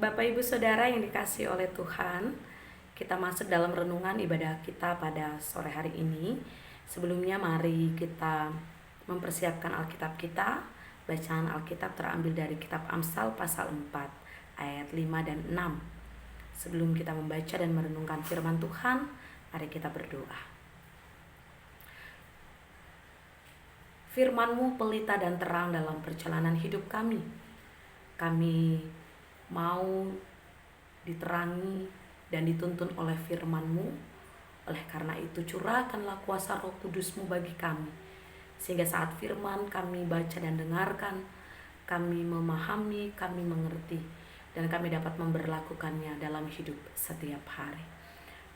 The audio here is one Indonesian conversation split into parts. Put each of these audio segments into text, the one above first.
Bapak Ibu Saudara yang dikasihi oleh Tuhan, kita masuk dalam renungan ibadah kita pada sore hari ini. Sebelumnya mari kita mempersiapkan Alkitab kita. Bacaan Alkitab terambil dari kitab Amsal pasal 4 ayat 5 dan 6. Sebelum kita membaca dan merenungkan firman Tuhan, mari kita berdoa. Firman-Mu pelita dan terang dalam perjalanan hidup kami. Kami mau diterangi dan dituntun oleh firman-Mu. Oleh karena itu curahkanlah kuasa Roh Kudus-Mu bagi kami, sehingga saat firman kami baca dan dengarkan, kami memahami, kami mengerti, dan kami dapat memberlakukannya dalam hidup setiap hari.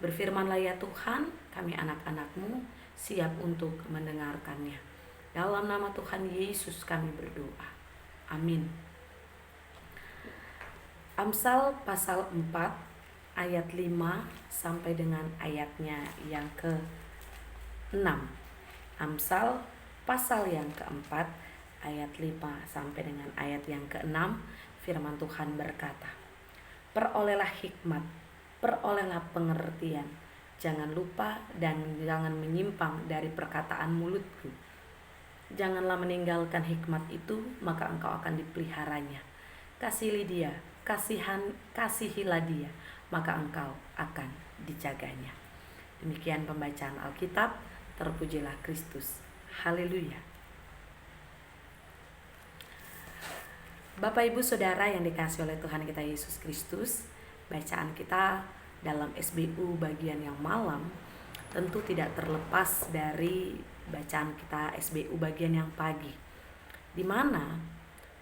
Berfirmanlah ya Tuhan, kami anak-anak-Mu siap untuk mendengarkannya. Dalam nama Tuhan Yesus kami berdoa. Amin. Amsal pasal 4 ayat 5 sampai dengan ayatnya yang ke-6. Amsal pasal yang keempat ayat 5 sampai dengan ayat yang ke-6, firman Tuhan berkata, "Perolehlah hikmat, perolehlah pengertian, jangan lupa dan jangan menyimpang dari perkataan mulutku. Janganlah meninggalkan hikmat itu, maka engkau akan dipeliharanya. Kasihilah dia, maka engkau akan dijaganya." Demikian pembacaan Alkitab. Terpujilah Kristus. Haleluya. Bapak Ibu Saudara yang dikasihi oleh Tuhan kita Yesus Kristus, bacaan kita dalam SBU bagian yang malam tentu tidak terlepas dari bacaan kita SBU bagian yang pagi, di mana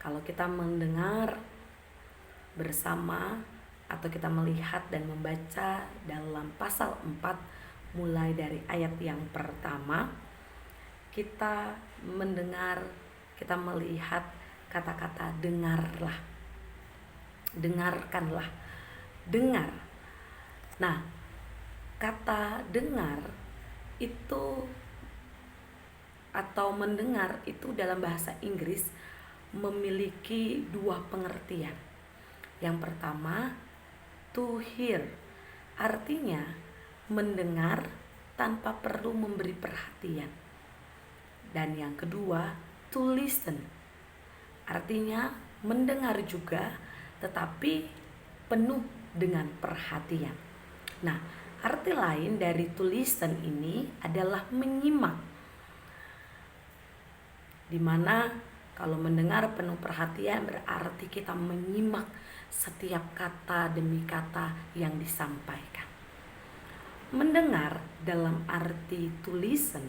kalau kita mendengar bersama atau kita melihat dan membaca dalam pasal 4 mulai dari ayat yang pertama, kita mendengar, kita melihat kata-kata dengarlah, dengarkanlah, dengar. Nah, kata dengar itu atau mendengar itu dalam bahasa Inggris memiliki dua pengertian. Yang pertama, to hear, artinya mendengar tanpa perlu memberi perhatian. Dan yang kedua, to listen, artinya mendengar juga tetapi penuh dengan perhatian. Nah, arti lain dari to listen ini adalah menyimak, dimana kalau mendengar penuh perhatian berarti kita menyimak setiap kata demi kata yang disampaikan. Mendengar dalam arti to listen,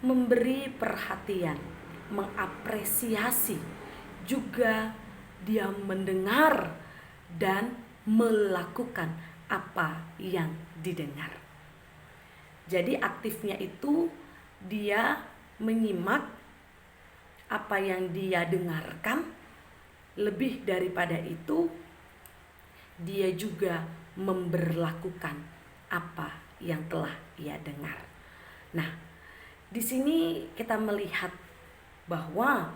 memberi perhatian, mengapresiasi, juga dia mendengar dan melakukan apa yang didengar. Jadi aktifnya itu dia menyimak apa yang dia dengarkan, lebih daripada itu dia juga memberlakukan apa yang telah ia dengar. Nah, di sini kita melihat bahwa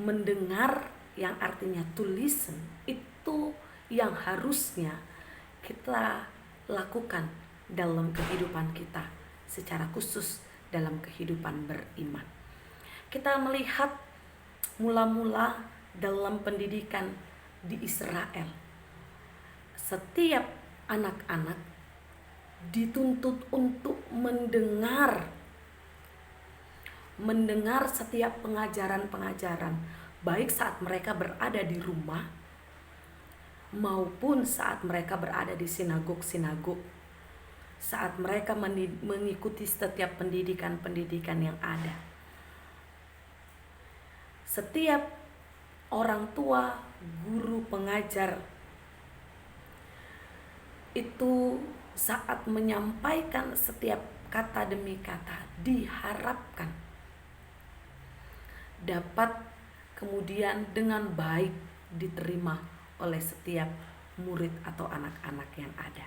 mendengar yang artinya to listen itu yang harusnya kita lakukan dalam kehidupan kita, secara khusus dalam kehidupan beriman. Kita melihat mula-mula dalam pendidikan di Israel, setiap anak-anak dituntut untuk mendengar setiap pengajaran-pengajaran, baik saat mereka berada di rumah maupun saat mereka berada di sinagog-sinagog, saat mereka mengikuti setiap pendidikan-pendidikan yang ada. Setiap orang tua, guru, pengajar itu saat menyampaikan setiap kata demi kata diharapkan dapat kemudian dengan baik diterima oleh setiap murid atau anak-anak yang ada.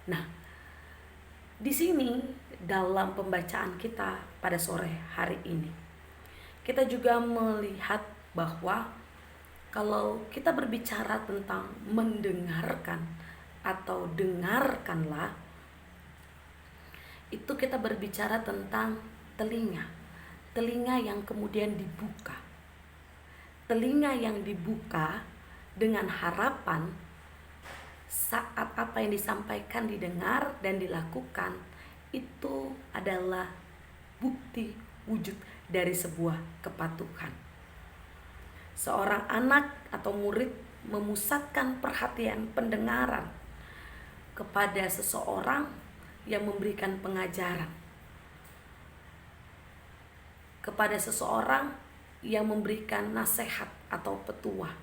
Nah, di sini dalam pembacaan kita pada sore hari ini, kita juga melihat bahwa Kalau kita berbicara tentang mendengarkan atau dengarkanlah, itu kita berbicara tentang telinga. Telinga yang kemudian dibuka. Telinga yang dibuka dengan harapan saat apa yang disampaikan didengar dan dilakukan, itu adalah bukti wujud dari sebuah kepatuhan. Seorang anak atau murid memusatkan perhatian pendengaran kepada seseorang yang memberikan pengajaran, kepada seseorang yang memberikan nasihat atau petuah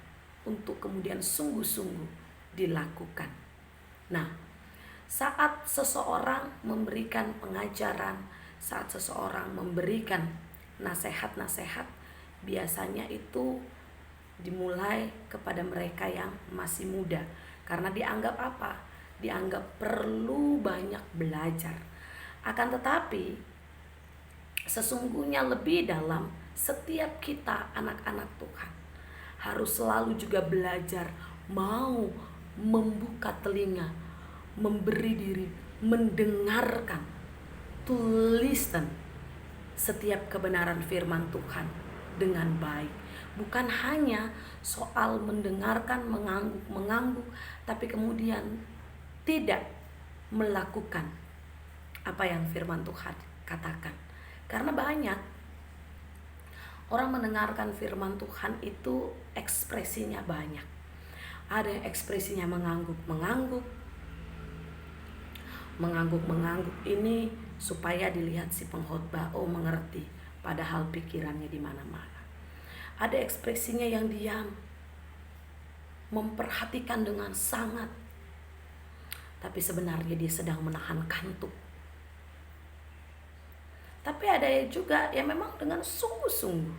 untuk kemudian sungguh-sungguh dilakukan. Nah, saat seseorang memberikan pengajaran, saat seseorang memberikan nasihat-nasihat, biasanya itu dimulai kepada mereka yang masih muda. Karena dianggap apa? Dianggap perlu banyak belajar. Akan tetapi, sesungguhnya lebih dalam, setiap kita anak-anak Tuhan harus selalu juga belajar, mau membuka telinga, memberi diri, mendengarkan, to listen setiap kebenaran firman Tuhan dengan baik. Bukan hanya soal mendengarkan, mengangguk, tapi kemudian tidak melakukan apa yang firman Tuhan katakan. Karena banyak orang mendengarkan firman Tuhan itu ekspresinya banyak. Ada yang ekspresinya mengangguk ini supaya dilihat si pengkhotbah, oh mengerti, padahal pikirannya di mana-mana. Ada ekspresinya yang diam, memperhatikan dengan sangat, tapi sebenarnya dia sedang menahan kantuk. Tapi ada juga yang memang dengan sungguh-sungguh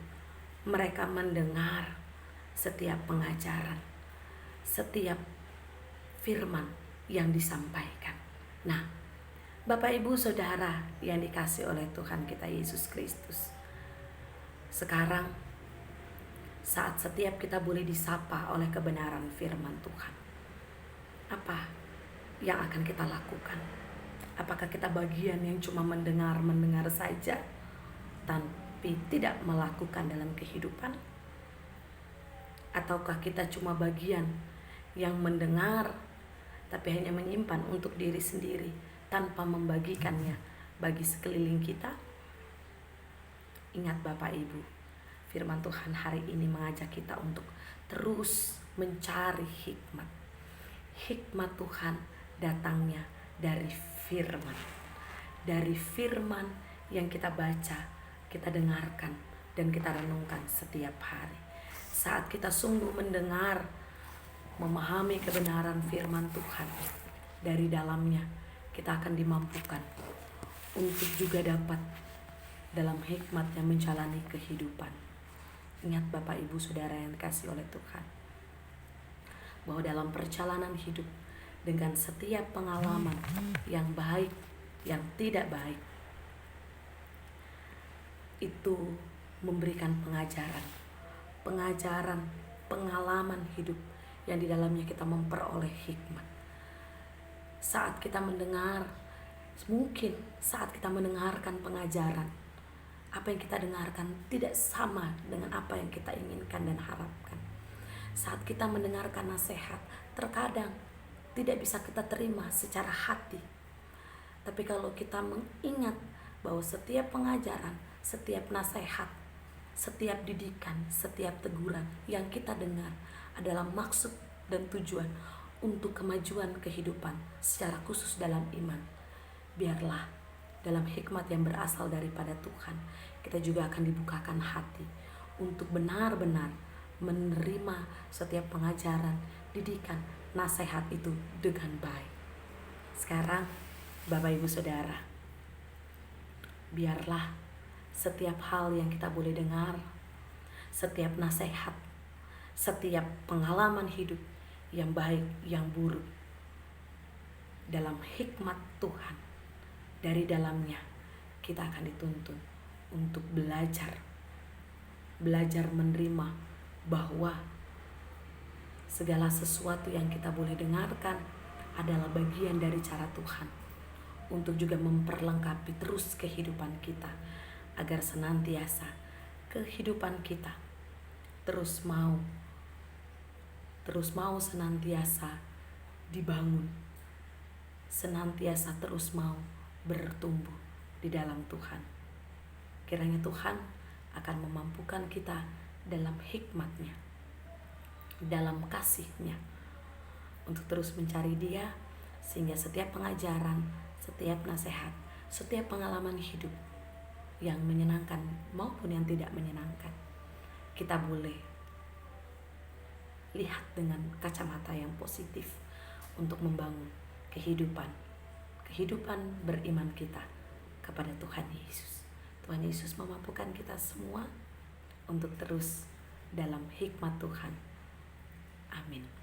mereka mendengar setiap pengajaran, setiap firman yang disampaikan. Nah, Bapak Ibu Saudara yang dikasihi oleh Tuhan kita Yesus Kristus, sekarang saat setiap kita boleh disapa oleh kebenaran firman Tuhan, apa yang akan kita lakukan? Apakah kita bagian yang cuma mendengar saja, tapi tidak melakukan dalam kehidupan? Ataukah kita cuma bagian yang mendengar, tapi hanya menyimpan untuk diri sendiri, tanpa membagikannya bagi sekeliling kita? Ingat Bapak Ibu, firman Tuhan hari ini mengajak kita untuk terus mencari hikmat. Hikmat Tuhan datangnya dari firman. Dari firman yang kita baca, kita dengarkan, dan kita renungkan setiap hari. Saat kita sungguh mendengar, memahami kebenaran firman Tuhan, dari dalamnya kita akan dimampukan untuk juga dapat dalam hikmatnya menjalani kehidupan. Ingat Bapak Ibu Saudara yang dikasihi oleh Tuhan, bahwa dalam perjalanan hidup, dengan setiap pengalaman yang baik, yang tidak baik, itu memberikan pengajaran, pengalaman hidup yang di dalamnya kita memperoleh hikmat. Saat kita mendengar, mungkin saat kita mendengarkan pengajaran, apa yang kita dengarkan tidak sama dengan apa yang kita inginkan dan harapkan. Saat kita mendengarkan nasihat, terkadang tidak bisa kita terima secara hati. Tapi kalau kita mengingat bahwa setiap pengajaran, setiap nasihat, setiap didikan, setiap teguran yang kita dengar adalah maksud dan tujuan untuk kemajuan kehidupan secara khusus dalam iman, biarlah dalam hikmat yang berasal daripada Tuhan, kita juga akan dibukakan hati untuk benar-benar menerima setiap pengajaran, didikan, nasihat itu dengan baik. Sekarang Bapak Ibu Saudara, biarlah setiap hal yang kita boleh dengar, setiap nasihat, setiap pengalaman hidup yang baik, yang buruk, dalam hikmat Tuhan, dari dalamnya kita akan dituntun untuk belajar menerima bahwa segala sesuatu yang kita boleh dengarkan adalah bagian dari cara Tuhan untuk juga memperlengkapi terus kehidupan kita, agar senantiasa kehidupan kita terus mau senantiasa dibangun, senantiasa terus mau bertumbuh di dalam Tuhan. Kiranya Tuhan akan memampukan kita dalam hikmat-Nya, dalam kasih-Nya, untuk terus mencari Dia, sehingga setiap pengajaran, setiap nasihat, setiap pengalaman hidup yang menyenangkan maupun yang tidak menyenangkan, kita boleh lihat dengan kacamata yang positif untuk membangun kehidupan beriman kita kepada Tuhan Yesus. Tuhan Yesus memampukan kita semua untuk terus dalam hikmat Tuhan. Amin.